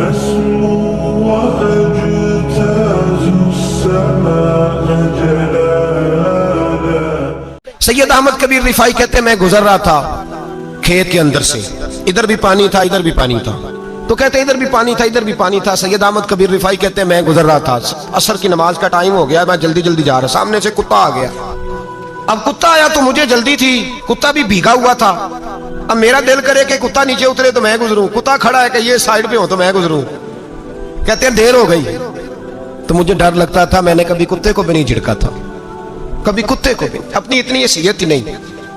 أسمو وأجتاز السماء جلالا. سید احمد کبیر رفائی کہتے ہیں میں گزر رہا تھا کھیت کے اندر سے، ادھر بھی پانی تھا ادھر بھی پانی تھا، تو کہتے ہیں ادھر بھی پانی تھا ادھر بھی پانی تھا. سید احمد کبیر رفائی کہتے ہیں میں گزر رہا تھا، عصر کی نماز کا ٹائم ہو گیا، میں جلدی جلدی جا رہا، سامنے سے کتا آ گیا. اب کتا آیا تو مجھے جلدی تھی، کتا بھی بھیگا ہوا تھا. اب میرا دل کرے کہ کتا نیچے اترے تو میں گزروں، کتا کھڑا ہے کہ یہ سائیڈ پہ ہو تو میں گزروں. کہتے ہیں دیر ہو گئی تو مجھے ڈر لگتا تھا، میں نے کبھی کتے کو بھی نہیں جھڑکا تھا، کبھی کتے کو بھی، اپنی اتنی حیثیت ہی نہیں،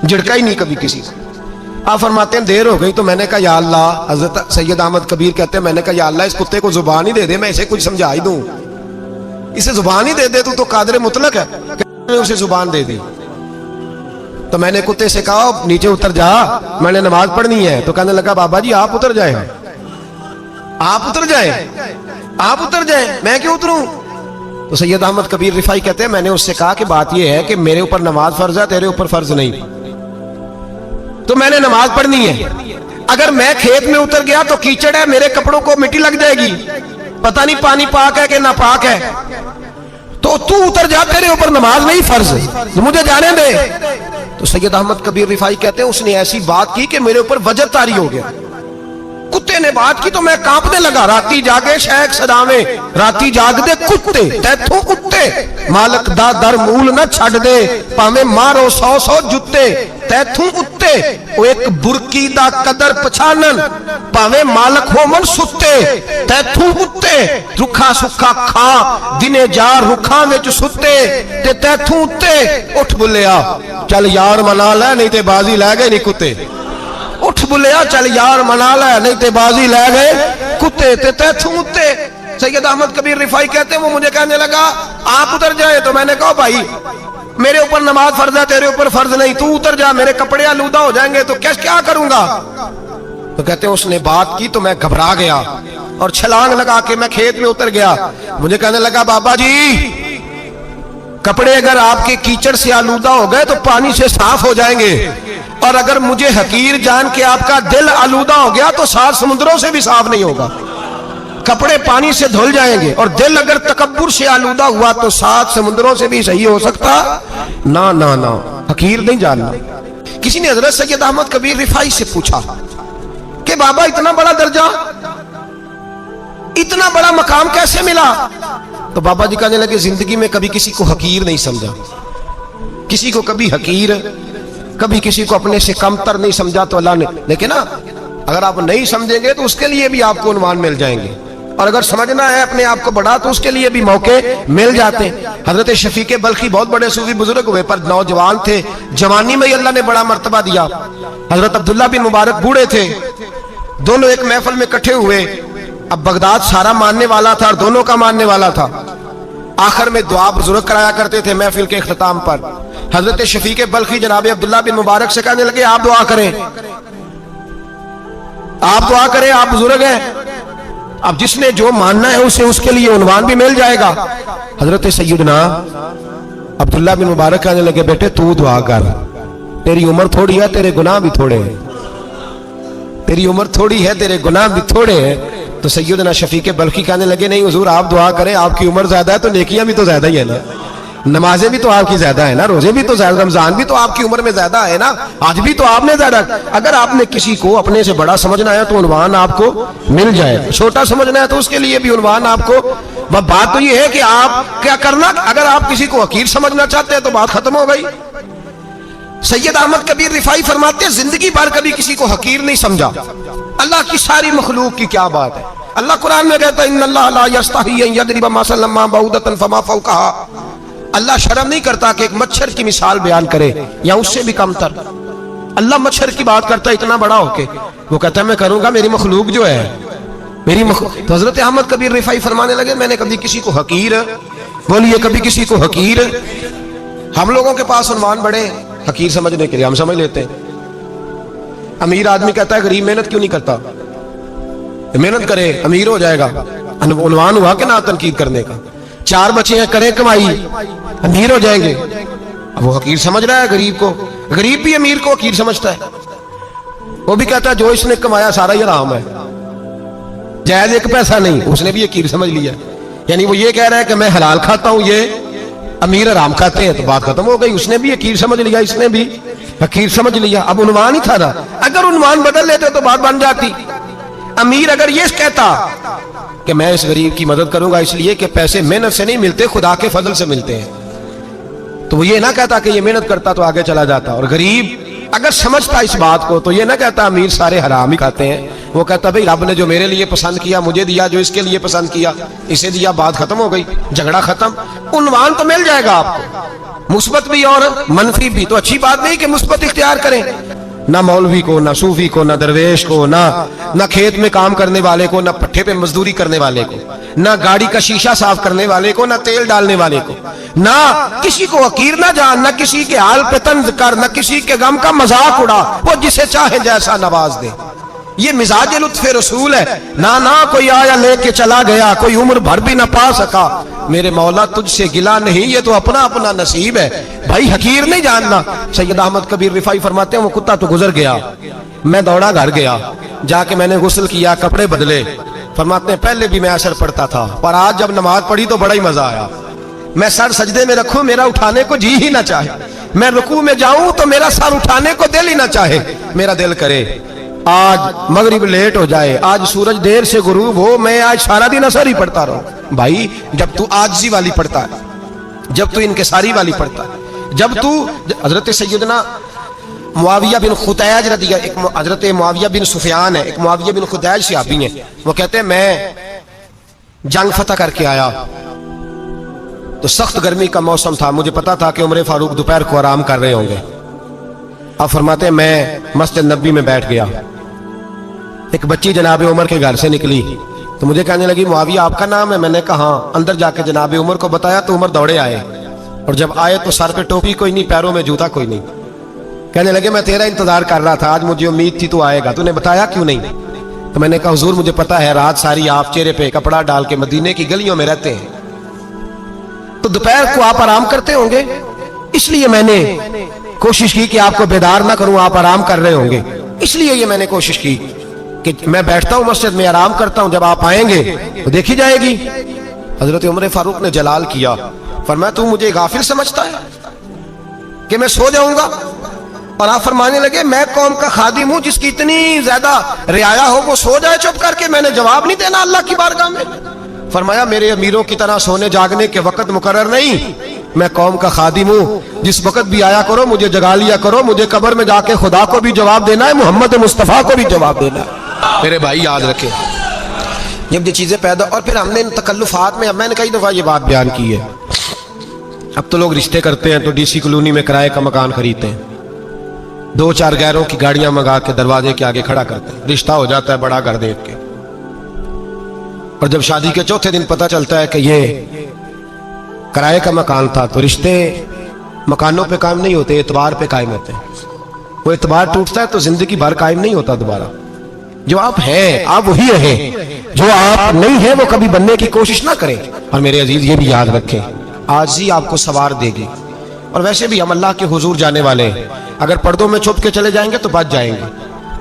جھڑکا ہی نہیں کبھی کسی کو. آپ فرماتے ہیں دیر ہو گئی تو میں نے کہا یا اللہ، حضرت سید احمد کبیر کہتے ہیں میں نے کہا یا اللہ اس کتے کو زبان ہی دے دے، میں اسے کچھ سمجھا ہی دوں، اسے زبان ہی دے دے تو قادر مطلق ہے کہ اسے زبان دے دی. تو میں نے کتے سے کہا نیچے اتر جا، میں نے نماز پڑھنی ہے. تو کہنے لگا بابا جی آپ اتر جائیں، آپ اتر جائیں، آپ اتر جائیں، میں کیوں اتروں؟ تو سید احمد کبیر رفائی کہتے ہیں میں نے اس سے کہا کہ بات یہ ہے کہ میرے اوپر نماز فرض ہے، تیرے اوپر فرض نہیں، تو میں نے نماز پڑھنی ہے. اگر میں کھیت میں اتر گیا تو کیچڑ ہے، میرے کپڑوں کو مٹی لگ جائے گی، پتہ نہیں پانی پاک ہے کہ ناپاک ہے، تو تو اتر جا، تیرے اوپر نماز نہیں فرض، مجھے جانے دے. تو سید احمد کبیر رفائی کہتے ہیں اس نے ایسی بات کی کہ میرے اوپر وجر طاری ہو گیا. کتے نے بات کی تو میں کانپنے لگا. راتی جاگے شیخ صداویں، راتی جاگ دے کتے تیتھوں کتے، مالک دا در مول نہ چھڑ دے، پامیں مارو سو سو جتے تیتھوں اتے، او ایک برکی دا قدر پچھانن، پامیں مالک ہو من ستے تیتھوں اتے، رکھا سکھا کھا دنے جار رکھاں وچ ستے تے تیتھوں اتے. اٹھ بلیا چل یار منا لے نہیں تے بازی لے گئے نہیں کتے، اٹھ بلیا چل یار منا لے نہیں تے بازی لے گئے کتے تے تیتھوں اتے. سید احمد کبیر رفائی کہتے ہیں وہ مجھے کہنے لگا آپ اتر جائے. تو میں نے کہا بھائی میرے اوپر نماز فرض ہے، تیرے اوپر فرض نہیں، تو اتر جا، میرے کپڑے آلودہ ہو جائیں گے تو کیا کروں گا؟ تو کہتے ہیں اس نے بات کی تو میں گھبرا گیا اور چھلانگ لگا کے میں کھیت میں اتر گیا. مجھے کہنے لگا بابا جی کپڑے اگر آپ کے کیچڑ سے آلودہ ہو گئے تو پانی سے صاف ہو جائیں گے، اور اگر مجھے حقیر جان کے آپ کا دل آلودہ ہو گیا تو 7 سمندروں سے بھی صاف نہیں ہوگا. کپڑے پانی سے دھل جائیں گے، اور دل اگر تکبر سے آلودہ ہوا تو 7 سمندروں سے بھی صحیح ہو سکتا نہ نہ نہ. حقیر نہیں جاننا. کسی نے حضرت سید احمد کبیر رفائی سے پوچھا کہ بابا اتنا بڑا درجہ، اتنا بڑا مقام کیسے ملا؟ تو بابا جی کہنے لگے زندگی میں کبھی کسی کو حقیر نہیں سمجھا، کسی کو کبھی حقیر، کبھی کسی کو اپنے سے کم تر نہیں سمجھا. تو اللہ نے، لیکن اگر آپ نہیں سمجھیں گے تو اس کے لیے بھی آپ کو عنوان مل جائیں گے، اور اگر سمجھنا ہے اپنے آپ کو بڑا تو اس کے لیے بھی موقع مل جاتے ہیں. حضرت شفیق بلخی بہت بڑے صوفی بزرگ ہوئے پر نوجوان تھے، جوانی میں ہی اللہ نے بڑا مرتبہ دیا. حضرت عبداللہ بن مبارک بوڑھے تھے، دونوں ایک محفل میں اکٹھے ہوئے. اب بغداد سارا ماننے والا تھا اور دونوں کا ماننے والا تھا. آخر میں دعا بزرگ کرایا کرتے تھے محفل کے اختتام پر. حضرت شفیق بلخی جناب عبداللہ بن مبارک سے کہنے لگے آپ دعا کریں، آپ دعا کریں، آپ بزرگ ہیں، اب جس نے جو ماننا ہے اسے اس کے لیے عنوان بھی مل جائے گا. حضرت سیدنا عبداللہ بن مبارک کہنے لگے بیٹے تو دعا کر، تیری عمر تھوڑی ہے، تیرے گناہ بھی تھوڑے ہیں، تیری عمر تھوڑی ہے، تیرے گناہ بھی تھوڑے ہیں. تو سیدنا شفیق بلخی کہنے لگے نہیں حضور آپ دعا کریں، آپ کی عمر زیادہ ہے تو نیکیاں بھی تو زیادہ ہی ہے نا، نمازیں بھی تو آپ کی زیادہ ہے نا، روزے بھی تو زیادہ، رمضان بھی تو آپ کی عمر میں زیادہ ہے نا، آج بھی تو آپ نے زیادہ. اگر آپ نے کسی کو اپنے سے بڑا سمجھنا ہے تو عنوان آپ کو مل جائے، چھوٹا سمجھنا ہے تو اس کے لیے بھی عنوان آپ کو. بات تو یہ ہے کہ آپ کیا کرنا، اگر آپ کسی کو حقیر سمجھنا چاہتے ہیں تو بات ختم ہو گئی. سید احمد کبیر رفائی فرماتے ہیں زندگی بھر کبھی کسی کو حقیر نہیں سمجھا. اللہ کی ساری مخلوق کی کیا بات ہے. اللہ قرآن میں کہتا ہے ان اللہ لا یستحی ان یضرب مثلا ما بعوضۃ فما فوقها. اللہ شرم نہیں کرتا کہ ایک مچھر کی مثال بیان کرے یا اس سے بھی کم تر. اللہ مچھر کی بات کرتا ہے اتنا بڑا ہو کے، وہ کہتا ہے میں کروں گا، میری مخلوق جو ہے میری مخلوق. تو حضرت احمد کبیر رفائی فرمانے لگے میں نے کبھی کسی کو حقیر، بولیے کبھی کسی کو حقیر. ہم لوگوں کے پاس عنوان بڑے حقیر سمجھنے کے لیے ہم سمجھ لیتے ہیں. امیر آدمی کہتا ہے غریب محنت کیوں نہیں کرتا، محنت کرے امیر ہو جائے گا، عنوان ہوا کہ نہ تنقید کرنے کا. 4 بچے ہیں کریں کمائی امیر ہو جائیں گے. اب وہ حقیر سمجھ رہا ہے غریب کو، غریب بھی امیر کو حقیر سمجھتا ہے. وہ بھی کہتا ہے جو اس نے کمایا سارا ہی حرام ہے، جائز ایک پیسہ نہیں. اس نے بھی یہ کیر سمجھ لیا, یعنی وہ یہ کہہ رہا ہے کہ میں حلال کھاتا ہوں, یہ امیر حرام کھاتے ہیں, تو بات ختم ہو گئی. اس نے بھی یہ کیر سمجھ لیا, اس نے بھی حقیر سمجھ لیا. اب عنوان ہی تھا نا, اگر عنوان بدل لیتے تو بات بن جاتی. امیر اگر یہ کہتا کہ میں اس غریب کی مدد کروں گا اس لیے کہ پیسے محنت سے نہیں ملتے, خدا کے فضل سے ملتے ہیں, تو وہ یہ نہ کہتا کہ یہ محنت کرتا تو آگے چلا جاتا. اور غریب اگر سمجھتا اس بات کو تو یہ نہ کہتا امیر سارے حرام ہی کھاتے ہیں, وہ کہتا بھئی رب نے جو میرے لیے پسند کیا مجھے دیا, جو اس کے لیے پسند کیا اسے دیا, بات ختم ہو گئی, جھگڑا ختم. عنوان تو مل جائے گا آپ کو, مثبت بھی اور منفی بھی. تو اچھی بات نہیں کہ مثبت اختیار کریں, نہ مولوی کو, نہ صوفی کو, نہ درویش کو, نہ کھیت میں کام کرنے والے کو, نہ پٹھے پہ مزدوری کرنے والے کو, نہ گاڑی کا شیشہ صاف کرنے والے کو, نہ تیل ڈالنے والے کو, نہ کسی کو حقیر نہ جان, نہ کسی کے حال پہ طنز کر, نہ کسی کے غم کا مذاق اڑا, وہ جسے چاہے جیسا نواز دے. یہ مزاج لطف رسول ہے. نہ کوئی آیا لے کے چلا گیا, کوئی عمر بھر بھی نہ پا سکا, میرے مولا تجھ سے گلا نہیں, یہ تو اپنا اپنا نصیب ہے. بھائی حقیر نہیں جاننا. سید احمد کبیر رفاعی فرماتے ہیں وہ کتا تو گزر گیا, میں دوڑا گھر گیا, جا کے میں نے غسل کیا, کپڑے بدلے. فرماتے ہیں پہلے بھی میں اثر پڑھتا تھا, پر آج جب نماز پڑھی تو بڑا ہی مزہ آیا. میں سر سجدے میں رکھوں میرا اٹھانے کو جی ہی نہ چاہے, میں رکوع میں جاؤں تو میرا سر اٹھانے کو دل ہی نہ چاہے. میرا دل کرے آج مغرب لیٹ ہو جائے, آج سورج دیر سے غروب ہو, میں آج سارا دن اثر ہی پڑھتا رہوں. بھائی جب تو عاجزی والی پڑھتا ہے, جب تو انکساری والی پڑھتا ہے, جب تو حضرت سیدنا معاویہ بن خطیج رضی اللہ, ایک حضرت معاویہ بن سفیان ہے, ایک معاویہ بن خطیج صحابی ہیں, وہ کہتے ہیں میں جنگ فتح کر کے آیا تو سخت گرمی کا موسم تھا, مجھے پتا تھا کہ عمر فاروق دوپہر کو آرام کر رہے ہوں گے. اب فرماتے ہیں میں مسجد نبوی میں بیٹھ گیا, ایک بچی جناب عمر کے گھر سے نکلی تو مجھے کہنے لگی معاویہ آپ کا نام ہے؟ میں نے کہا ہاں. اندر جا کے جناب عمر کو بتایا تو عمر دوڑے آئے, اور جب آئے تو سر پہ ٹوپی کوئی نہیں, پیروں میں جوتا کوئی نہیں. کہنے لگے میں تیرا انتظار کر رہا تھا, آج مجھے امید تھی تو آئے گا, تو نے بتایا کیوں نہیں؟ تو میں نے کہا حضور مجھے پتا ہے رات ساری آپ چہرے پہ کپڑا ڈال کے مدینے کی گلیوں میں رہتے ہیں, تو دوپہر کو آپ آرام کرتے ہوں گے, اس لیے میں نے کوشش کی کہ آپ کو بیدار نہ کروں, آپ آرام کر رہے ہوں گے, اس لیے یہ میں نے کوشش کی کہ میں بیٹھتا ہوں مسجد میں آرام کرتا ہوں, جب آپ آئیں گے تو دیکھی جائے گی. حضرت عمر فاروق نے جلال کیا, فرمایا تو مجھے غافل سمجھتا ہے کہ میں سو جاؤں گا؟ اور آپ فرمانے لگے میں قوم کا خادم ہوں جس کی اتنی زیادہ رعایا ہو وہ سو جائے چپ کر کے, میں نے جواب نہیں دینا اللہ کی بارگاہ میں. فرمایا میرے امیروں کی طرح سونے جاگنے کے وقت مقرر نہیں, میں قوم کا خادم ہوں, جس وقت بھی آیا کرو مجھے جگا لیا کرو, مجھے قبر میں جا کے خدا کو بھی جواب دینا ہے, محمد مصطفیٰ کو بھی جواب دینا ہے. میرے بھائی یاد رکھیں جب یہ چیزیں پیدا, اور پھر ہم نے ان تکلفات میں نے کئی دفعہ یہ بات بیان کی ہے, اب تو لوگ رشتے کرتے ہیں تو ڈی سی کالونی میں کرائے کا مکان خریدتے ہیں, 2-4 غیروں کی گاڑیاں منگا کے دروازے کے آگے کھڑا کرتے ہیں, رشتہ ہو جاتا ہے بڑا گھر دیکھ کے, اور جب شادی کے چوتھے دن پتہ چلتا ہے کہ یہ کرائے کا مکان تھا, تو رشتے مکانوں پہ قائم نہیں ہوتے, اعتبار پہ قائم ہوتے ہیں. وہ اعتبار ٹوٹتا ہے تو زندگی بھر قائم نہیں ہوتا دوبارہ. جو آپ ہیں آپ وہی رہیں, جو آپ نہیں ہیں وہ کبھی بننے کی کوشش نہ کریں. اور میرے عزیز یہ بھی یاد رکھیں عاجزی آپ کو سوار دے گی, اور ویسے بھی ہم اللہ کے حضور جانے والے ہیں, اگر پردوں میں چھپ کے چلے جائیں گے تو بچ جائیں گے,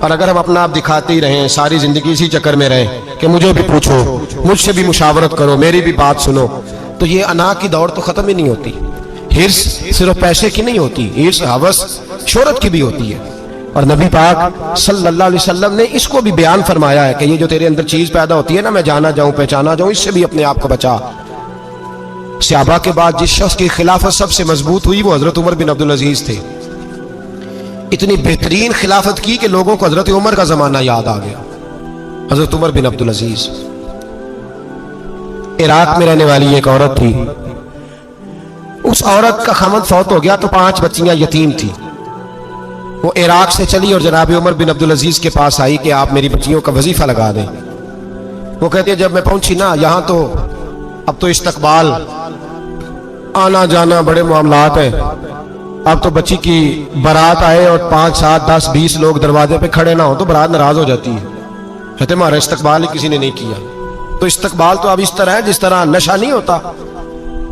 اور اگر ہم اپنا آپ دکھاتے ہی رہیں ساری زندگی اسی چکر میں رہیں کہ مجھے بھی پوچھو, مجھ سے بھی مشاورت کرو, میری بھی بات سنو, تو یہ انا کی دوڑ تو ختم ہی نہیں ہوتی. ہرس صرف پیسے کی نہیں ہوتی, ہرس ہوس شہرت کی بھی ہوتی ہے. اور نبی پاک صلی اللہ علیہ وسلم نے اس کو بھی بیان فرمایا ہے کہ یہ جو تیرے اندر چیز پیدا ہوتی ہے نا, میں جانا جاؤں پہچانا جاؤں, اس سے بھی اپنے آپ کو بچا. صحابہ کے بعد جس شخص کی خلافت سب سے مضبوط ہوئی وہ حضرت عمر بن عبدالعزیز تھے. اتنی بہترین خلافت کی کہ لوگوں کو حضرت عمر کا زمانہ یاد آ گیا. حضرت عمر بن عبدالعزیز عراق میں رہنے والی ایک عورت تھی, اس عورت کا خامد فوت ہو گیا تو 5 بچیاں یتیم تھی. وہ عراق سے چلی اور جناب عمر بن عبدالعزیز کے پاس آئی کہ آپ میری بچیوں کا وظیفہ لگا دیں. وہ کہتے ہیں جب میں پہنچی نا یہاں تو اب تو استقبال آنا جانا بڑے معاملات ہیں, اب تو بچی کی بارات آئے اور 5, 7, 10, 20 لوگ دروازے پہ کھڑے نہ ہوں تو بارات ناراض ہو جاتی ہے. کہتے ہمارا استقبال ہی کسی نے نہیں کیا. تو استقبال تو اب اس طرح ہے جس طرح نشہ نہیں ہوتا,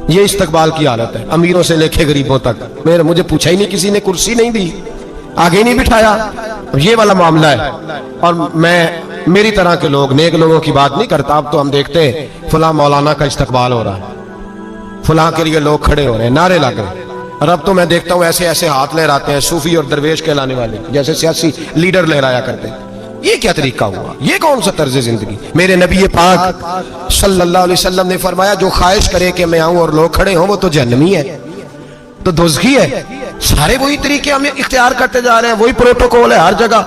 یہ استقبال کی حالت ہے, امیروں سے لے کے غریبوں تک. مجھے پوچھا ہی نہیں کسی نے, کرسی نہیں دی, آگے نہیں بٹھایا, یہ والا معاملہ ہے. اور میں میری طرح کے لوگ، نیک لوگوں کی بات نہیں کرتا. اب تو ہم دیکھتے ہیں فلاں مولانا کا استقبال ہو رہا ہے، فلاں کے لیے لوگ کھڑے ہو رہے ہیں، نعرے لگ رہے ہیں. اور اب تو میں دیکھتا ہوں ایسے ایسے ہاتھ لہراتے ہیں صوفی اور درویش کہلانے والے، جیسے سیاسی لیڈر لہرایا کرتے ہیں. یہ کیا طریقہ ہوا؟ یہ کون سا طرز زندگی؟ میرے نبی پاک صلی اللہ علیہ وسلم نے فرمایا جو خواہش کرے کہ میں آؤں اور لوگ کھڑے ہوں وہ تو جہنمی ہے، تو دوزخی ہے. سارے وہی طریقے ہم اختیار کرتے جا رہے ہیں، وہی پروٹوکول ہے ہر جگہ.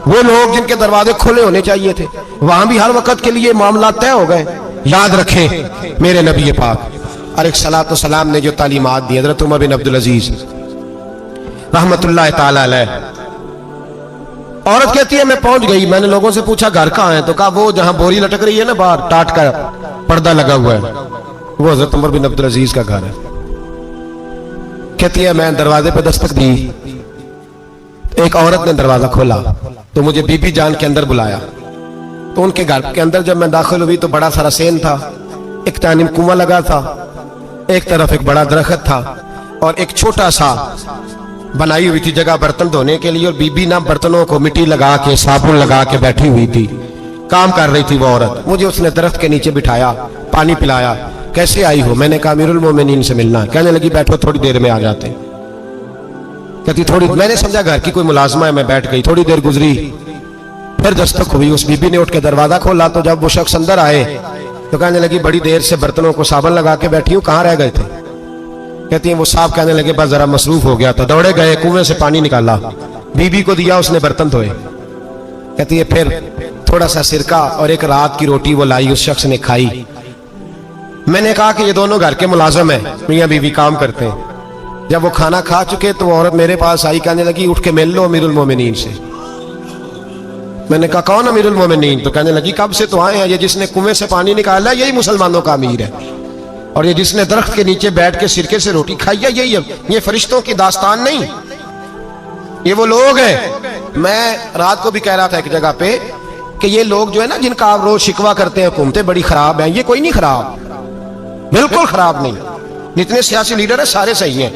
وہ لوگ جن کے دروازے کھلے ہونے چاہیے تھے وہاں بھی ہر وقت کے لیے معاملات طے ہو گئے. یاد رکھیں میرے نبی پاک علیہ الصلوۃ والسلام نے جو تعلیمات دی، حضرت عمر بن عبدالعزیز رحمت اللہ تعالی علیہ، عورت کہتی ہے میں پہنچ گئی، میں نے لوگوں سے پوچھا گھر کہاں ہے، تو کہا وہ جہاں بوری لٹک رہی ہے نا باہر ٹاٹ کا پردہ لگا ہوا ہے وہ حضرت عمر بن عبدالعزیز کا گھر ہے. کہتی ہے میں دروازے پہ دستک دی، ایک عورت نے دروازہ کھولا تو مجھے بی بی جان کے اندر بلایا. تو ان کے گھر کے اندر جب میں داخل ہوئی تو بڑا سارا سین تھا، ایک جانب کنواں لگا تھا، ایک طرف ایک بڑا درخت تھا، اور ایک چھوٹا سا بنائی ہوئی تھی جگہ برتن دھونے کے لیے. اور بی بی نا برتنوں کو مٹی لگا کے صابن لگا کے بیٹھی ہوئی تھی، کام کر رہی تھی وہ عورت. مجھے اس نے درخت کے نیچے بٹھایا، پانی پلایا. کیسے آئی ہو؟ میں نے کہا امیر المومنین سے ملنا ہے. کہنے لگی بیٹھو تھوڑی دیر میں آ جاتے. کہتی تھوڑی، میں نے سمجھا گھر کی کوئی ملازمہ ہے، میں بیٹھ گئی. تھوڑی دیر گزری پھر دستک ہوئی، اس بی بی نے اٹھ کے دروازہ کھولا تو جب وہ شخص اندر آئے تو کہنے لگی بڑی دیر سے برتنوں کو صابن لگا کے بیٹھی ہوں، کہاں رہ گئے تھے؟ کہتی ہیں وہ صاحب کہنے لگے بس ذرا مصروف ہو گیا تھا، دوڑے گئے کنویں سے پانی نکالا، بی بی کو دیا، اس نے برتن دھوئے. کہتی ہے پھر تھوڑا سا سرکہ اور ایک رات کی روٹی وہ لائی، اس شخص نے کھائی. میں نے کہا کہ یہ دونوں گھر کے ملازم ہیں، میاں بیوی کام کرتے ہیں. جب وہ کھانا کھا چکے تو وہ عورت میرے پاس آئی، کہنے لگی اٹھ کے مل لو امیر المومنین سے. میں نے کہا کون امیر المومنین؟ تو کہنے لگی کب سے تو آئے ہیں، یہ جس نے کنویں سے پانی نکالا یہی مسلمانوں کا امیر ہے، اور یہ جس نے درخت کے نیچے بیٹھ کے سرکے سے روٹی کھائی ہے یہی ہے. یہ فرشتوں کی داستان نہیں، یہ وہ لوگ ہیں. میں رات کو بھی کہہ رہا تھا ایک جگہ پہ کہ یہ لوگ جو ہے نا جن کا آپ روز شکوہ کرتے ہیں حکومتیں بڑی خراب ہیں، یہ کوئی نہیں خراب، بالکل خراب نہیں. جتنے سیاسی لیڈر ہیں سارے صحیح ہیں.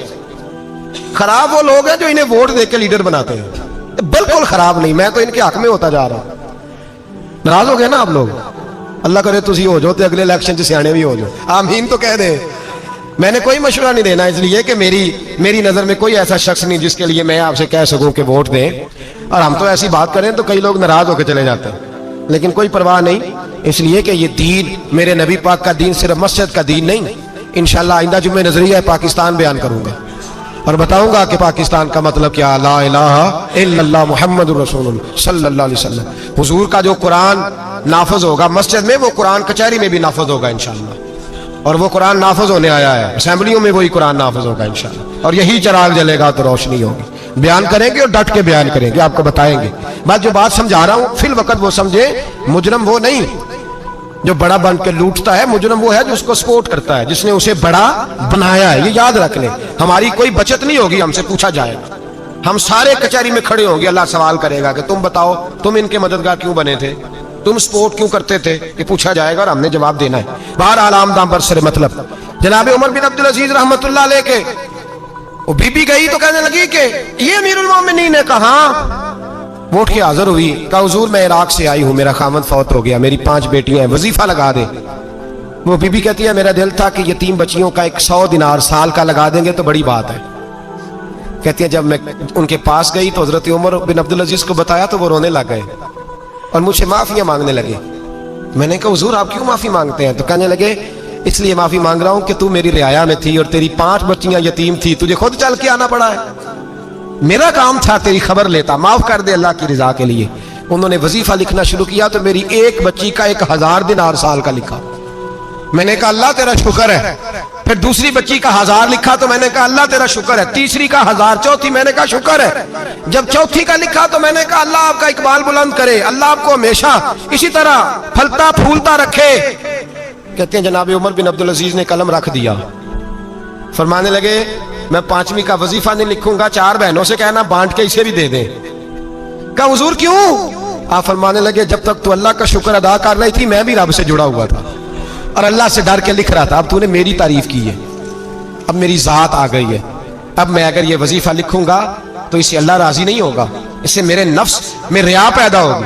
خراب وہ لوگ ہیں جو انہیں ووٹ دے کے لیڈر بناتے ہیں، بالکل خراب نہیں. میں تو ان کے حق میں ہوتا جا رہا ہوں. ناراض ہو گئے نا آپ لوگ؟ اللہ کرے تسی ہو جو تے اگلے الیکشن سے سیانے بھی ہو جو، آمین تو کہہ دیں. میں نے کوئی مشورہ نہیں دینا، اس لیے کہ میری نظر میں کوئی ایسا شخص نہیں جس کے لیے میں آپ سے کہہ سکوں کہ ووٹ دیں. اور ہم تو ایسی بات کریں تو کئی لوگ ناراض ہو کے چلے جاتے ہیں، لیکن کوئی پرواہ نہیں، اس لیے کہ یہ دین میرے نبی پاک کا دین صرف مسجد کا دین نہیں. انشاءاللہ آئندہ جمعہ نظریہ پاکستان بیان کروں گا اور بتاؤں گا کہ پاکستان کا مطلب کیا، لا الہ الا اللہ محمد رسول اللہ صلی اللہ علیہ وسلم. حضور کا جو قرآن نافذ ہوگا مسجد میں، وہ قرآن کچہری میں بھی نافذ ہوگا انشاءاللہ. اور وہ قرآن نافذ ہونے آیا ہے، اسمبلیوں میں وہی قرآن نافذ ہوگا انشاءاللہ. اور یہی چراغ جلے گا تو روشنی ہوگی. بیان کریں گے اور ڈٹ کے بیان کریں گے، آپ کو بتائیں گے. بات جو بات سمجھا رہا ہوں فی الوقت وہ سمجھے، مجرم وہ نہیں جو بڑا بن کے لوٹتا ہے، مجرم وہ ہے جو اس کو سپورٹ کرتا ہے، جس نے اسے بڑا بنایا ہے. یہ یاد رکھ لیں، ہماری کوئی بچت نہیں ہوگی، ہم سے پوچھا جائے گا. ہم سارے کچہری میں کھڑے ہوں گے، اللہ سوال کرے گا کہ تم بتاؤ تم ان کے مددگار کیوں بنے تھے، تم سپورٹ کیوں کرتے تھے. یہ پوچھا جائے گا اور ہم نے جواب دینا ہے. بہرحال آمدام پر سر مطلب جناب عمر بن عبدالعزیز رحمت اللہ علیہ کے وہ بی بی گئی تو کہنے لگی کہ یہ امیر المومنین نے کہا، ووٹ کے حاضر ہوئی، کہا حضور میں عراق سے آئی ہوں، میرا خامد فوت ہو گیا، میری 5 بیٹیاں ہیں، وظیفہ لگا دیں. وہ بی بی کہتی ہے میرا دل تھا کہ یتیم بچیوں کا 100 دینار سال کا لگا دیں گے تو بڑی بات ہے. کہتی ہے جب میں ان کے پاس گئی تو حضرت عمر بن عبدالعزیز کو بتایا تو وہ رونے لگ گئے اور مجھ سے معافیاں مانگنے لگے. میں نے کہا حضور آپ کیوں معافی مانگتے ہیں؟ تو کہنے لگے اس لیے معافی مانگ رہا ہوں کہ تو میری رعایا میں تھی اور تیری 5 بچیاں یتیم تھی، تجھے خود چل کے آنا پڑا ہے، میرا کام تھا تیری خبر لیتا، معاف کر دے اللہ کی رضا کے لیے. انہوں نے وظیفہ لکھنا شروع کیا تو میری ایک بچی کا 1000 دینار سال کا لکھا. میں نے کہا اللہ تیرا شکر ہے. پھر دوسری بچی کا 1000 لکھا تو میں نے کہا اللہ تیرا شکر ہے. تیسری کا 1000، چوتھی میں نے کہا شکر ہے. جب چوتھی کا لکھا تو میں نے کہا اللہ آپ کا اقبال بلند کرے، اللہ آپ کو ہمیشہ اسی طرح پھلتا پھولتا رکھے. کہتے ہیں جناب عمر بن عبدالعزیز نے قلم رکھ دیا، فرمانے لگے میں 5ویں کا وظیفہ نہیں لکھوں گا، 4 بہنوں سے کہنا بانٹ کے اسے بھی دے دیں. کہا حضور کیوں؟ آپ فرمانے لگے جب تک تو اللہ کا شکر ادا کر رہی تھی میں بھی رب سے جڑا ہوا تھا اور اللہ سے ڈر کے لکھ رہا تھا. اب تو نے میری تعریف کی ہے، اب میری ذات آ گئی ہے، اب میں اگر یہ وظیفہ لکھوں گا تو اس سے اللہ راضی نہیں ہوگا، اس سے میرے نفس میں ریا پیدا ہوگی.